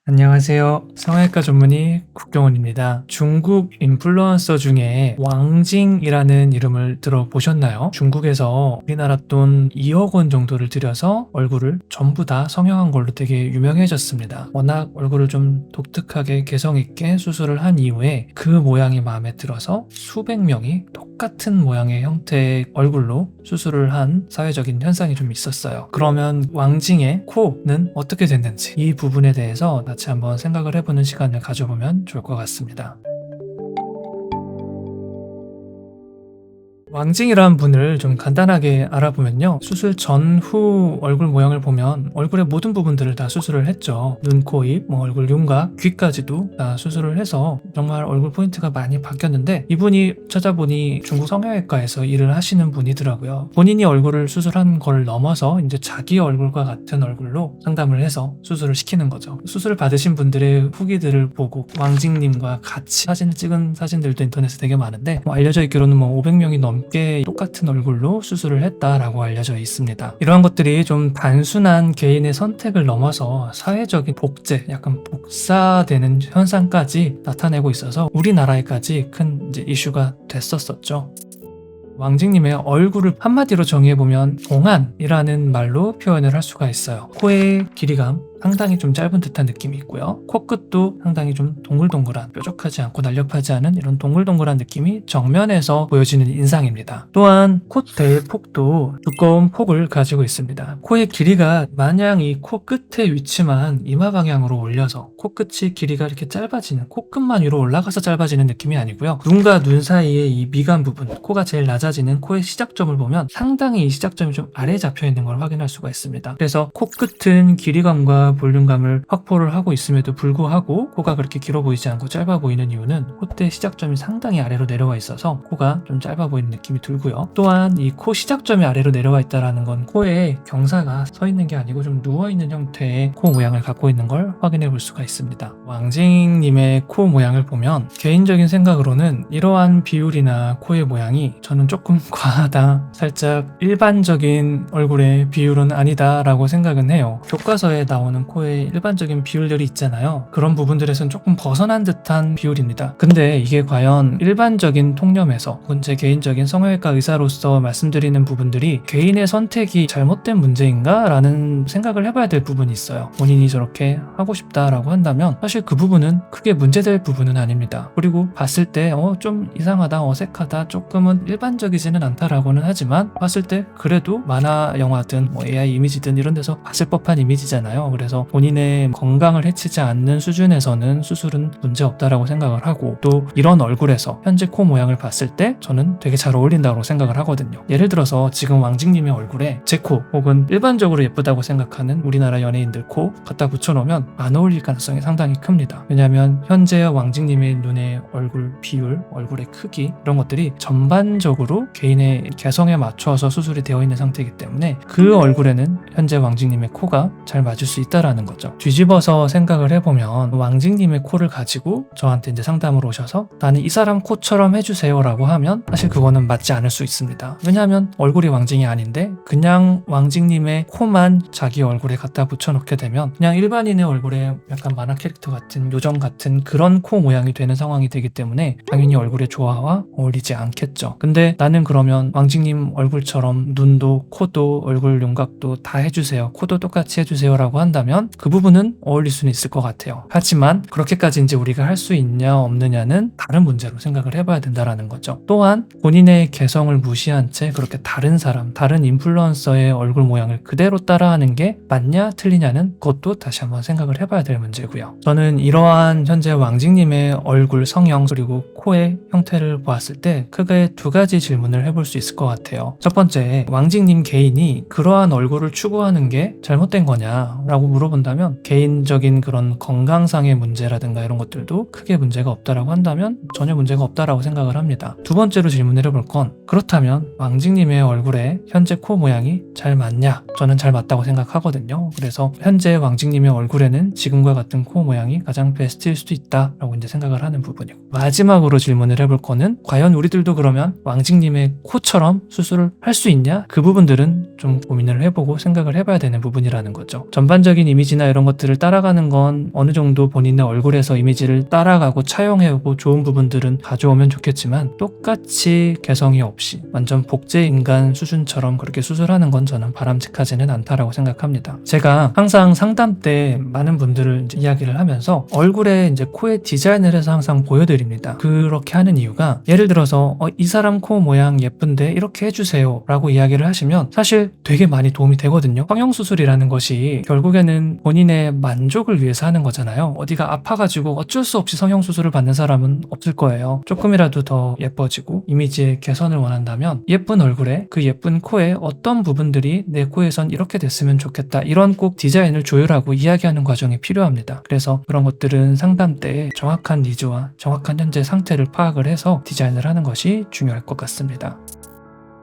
안녕하세요. 성형외과 전문의 국경원입니다. 중국 인플루언서 중에 왕징이라는 이름을 들어보셨나요? 중국에서 우리나라 돈 2억 원 정도를 들여서 얼굴을 전부 다 성형한 걸로 되게 유명해졌습니다. 워낙 얼굴을 좀 독특하게 개성있게 수술을 한 이후에 그 모양이 마음에 들어서 수백 명이 똑같은 모양의 형태의 얼굴로 수술을 한 사회적인 현상이 좀 있었어요. 그러면 왕징의 코는 어떻게 됐는지 이 부분에 대해서 같이 한번 생각을 해보는 시간을 가져보면 좋을 것 같습니다. 왕징이라는 분을 좀 간단하게 알아보면요, 수술 전후 얼굴 모양을 보면 얼굴의 모든 부분들을 다 수술을 했죠. 눈, 코, 입, 얼굴 윤곽, 귀까지도 다 수술을 해서 정말 얼굴 포인트가 많이 바뀌었는데, 이분이 찾아보니 중국 성형외과에서 일을 하시는 분이더라고요. 본인이 얼굴을 수술한 걸 넘어서 이제 자기 얼굴과 같은 얼굴로 상담을 해서 수술을 시키는 거죠. 수술을 받으신 분들의 후기들을 보고 왕징님과 같이 사진을 찍은 사진들도 인터넷에 되게 많은데, 알려져 있기로는 500명이 넘게 똑같은 얼굴로 수술을 했다라고 알려져 있습니다. 이러한 것들이 좀 단순한 개인의 선택을 넘어서 사회적인 복제, 약간 복사되는 현상까지 나타내고 있어서 우리나라에까지 큰 이슈가 됐었죠. 왕징님의 얼굴을 한마디로 정의해보면 동안이라는 말로 표현을 할 수가 있어요. 코의 길이감 상당히 좀 짧은 듯한 느낌이 있고요. 코끝도 상당히 좀 동글동글한, 뾰족하지 않고 날렵하지 않은 이런 동글동글한 느낌이 정면에서 보여지는 인상입니다. 또한 콧대의 폭도 두꺼운 폭을 가지고 있습니다. 코의 길이가 마냥 이 코끝의 위치만 이마 방향으로 올려서 코끝이 길이가 이렇게 짧아지는, 코끝만 위로 올라가서 짧아지는 느낌이 아니고요. 눈과 눈 사이의 이 미간 부분, 코가 제일 낮아지는 코의 시작점을 보면 상당히 이 시작점이 좀 아래에 잡혀 있는 걸 확인할 수가 있습니다. 그래서 코끝은 길이감과 볼륨감을 확보를 하고 있음에도 불구하고 코가 그렇게 길어 보이지 않고 짧아 보이는 이유는 콧대 시작점이 상당히 아래로 내려와 있어서 코가 좀 짧아 보이는 느낌이 들고요. 또한 이 코 시작점이 아래로 내려와 있다는 건 코에 경사가 서 있는 게 아니고 좀 누워 있는 형태의 코 모양을 갖고 있는 걸 확인해 볼 수가 있습니다. 왕징님의 코 모양을 보면 개인적인 생각으로는 이러한 비율이나 코의 모양이 저는 조금 과하다, 살짝 일반적인 얼굴의 비율은 아니다 라고 생각은 해요. 교과서에 나오는 코의 일반적인 비율들이 있잖아요. 그런 부분들에선 조금 벗어난 듯한 비율입니다. 근데 이게 과연 일반적인 통념에서 혹은 제 개인적인 성형외과 의사로서 말씀드리는 부분들이 개인의 선택이 잘못된 문제인가? 라는 생각을 해봐야 될 부분이 있어요. 본인이 저렇게 하고 싶다라고 한다면 사실 그 부분은 크게 문제될 부분은 아닙니다. 그리고 봤을 때 좀 이상하다, 어색하다, 조금은 일반적이지는 않다라고는 하지만 봤을 때 그래도 만화 영화든 AI 이미지든 이런 데서 봤을 법한 이미지잖아요. 그래서 본인의 건강을 해치지 않는 수준에서는 수술은 문제없다라고 생각을 하고, 또 이런 얼굴에서 현재 코 모양을 봤을 때 저는 되게 잘 어울린다고 생각을 하거든요. 예를 들어서 지금 왕징님의 얼굴에 제 코 혹은 일반적으로 예쁘다고 생각하는 우리나라 연예인들 코 갖다 붙여놓으면 안 어울릴 가능성이 상당히 큽니다. 왜냐하면 현재 왕징님의 눈의 얼굴 비율, 얼굴의 크기 이런 것들이 전반적으로 개인의 개성에 맞춰서 수술이 되어 있는 상태이기 때문에 그 얼굴에는 현재 왕징님의 코가 잘 맞을 수 있다라는 거죠. 뒤집어서 생각을 해보면 왕징님의 코를 가지고 저한테 이제 상담을 오셔서 나는 이 사람 코처럼 해주세요 라고 하면 사실 그거는 맞지 않을 수 있습니다. 왜냐하면 얼굴이 왕징이 아닌데 그냥 왕징님의 코만 자기 얼굴에 갖다 붙여놓게 되면 그냥 일반인의 얼굴에 약간 만화 캐릭터 같은, 요정 같은 그런 코 모양이 되는 상황이 되기 때문에 당연히 얼굴의 조화와 어울리지 않겠죠. 근데 나는 그러면 왕징님 얼굴처럼 눈도 코도 얼굴 윤곽도 다 해주세요, 코도 똑같이 해주세요 라고 한다면 그 부분은 어울릴 수는 있을 것 같아요. 하지만 그렇게까지 이제 우리가 할 수 있냐 없느냐는 다른 문제로 생각을 해봐야 된다라는 거죠. 또한 본인의 개성을 무시한 채 그렇게 다른 사람, 다른 인플루언서의 얼굴 모양을 그대로 따라하는 게 맞냐 틀리냐는 그것도 다시 한번 생각을 해봐야 될 문제고요. 저는 이러한 현재 왕징님의 얼굴 성형 그리고 코의 형태를 보았을 때 크게 두 가지 질문을 해볼 수 있을 것 같아요. 첫 번째, 왕징님 개인이 그러한 얼굴을 추구하는 게 잘못된 거냐 라고 물어본다면 개인적인 그런 건강상의 문제라든가 이런 것들도 크게 문제가 없다라고 한다면 전혀 문제가 없다라고 생각을 합니다. 두 번째로 질문을 해볼 건, 그렇다면 왕징님의 얼굴에 현재 코 모양이 잘 맞냐? 저는 잘 맞다고 생각하거든요. 그래서 현재 왕징님의 얼굴에는 지금과 같은 코 모양이 가장 베스트일 수도 있다라고 이제 생각을 하는 부분이고, 마지막으로 질문을 해볼 거는 과연 우리들도 그러면 왕징님의 코처럼 수술을 할 수 있냐? 그 부분들은 좀 고민을 해보고 생각을 해봐야 되는 부분이라는 거죠. 전반적인 외적인 이미지나 이런 것들을 따라가는 건 어느 정도 본인의 얼굴에서 이미지를 따라가고 차용해오고 좋은 부분들은 가져오면 좋겠지만 똑같이 개성이 없이 완전 복제 인간 수준처럼 그렇게 수술하는 건 저는 바람직하지는 않다라고 생각합니다. 제가 항상 상담 때 많은 분들을 이제 이야기를 하면서 얼굴에 이제 코에 디자인을 해서 항상 보여드립니다. 그렇게 하는 이유가 예를 들어서 이 사람 코 모양 예쁜데 이렇게 해주세요 라고 이야기를 하시면 사실 되게 많이 도움이 되거든요. 성형수술이라는 것이 결국에는 본인의 만족을 위해서 하는 거잖아요. 어디가 아파가지고 어쩔 수 없이 성형수술을 받는 사람은 없을 거예요. 조금이라도 더 예뻐지고 이미지의 개선을 원한다면 예쁜 얼굴에 그 예쁜 코에 어떤 부분들이 내 코에선 이렇게 됐으면 좋겠다, 이런 꼭 디자인을 조율하고 이야기하는 과정이 필요합니다. 그래서 그런 것들은 상담 때 정확한 니즈와 정확한 현재 상태를 파악을 해서 디자인을 하는 것이 중요할 것 같습니다.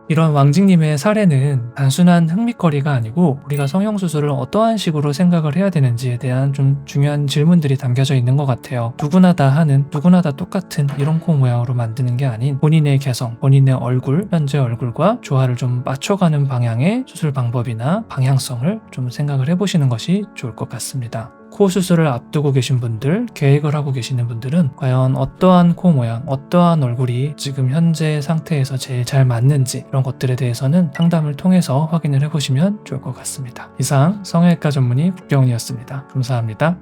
이런 왕직님의 사례는 단순한 흥미거리가 아니고 우리가 성형수술을 어떠한 식으로 생각을 해야 되는지에 대한 좀 중요한 질문들이 담겨져 있는 것 같아요. 누구나 다 하는, 누구나 다 똑같은 이런 코 모양으로 만드는 게 아닌 본인의 개성, 본인의 얼굴, 현재 얼굴과 조화를 좀 맞춰가는 방향의 수술 방법이나 방향성을 좀 생각을 해보시는 것이 좋을 것 같습니다. 코 수술을 앞두고 계신 분들, 계획을 하고 계시는 분들은 과연 어떠한 코 모양, 어떠한 얼굴이 지금 현재 상태에서 제일 잘 맞는지 이런 것들에 대해서는 상담을 통해서 확인을 해보시면 좋을 것 같습니다. 이상 성형외과 전문의 국경훈이었습니다. 감사합니다.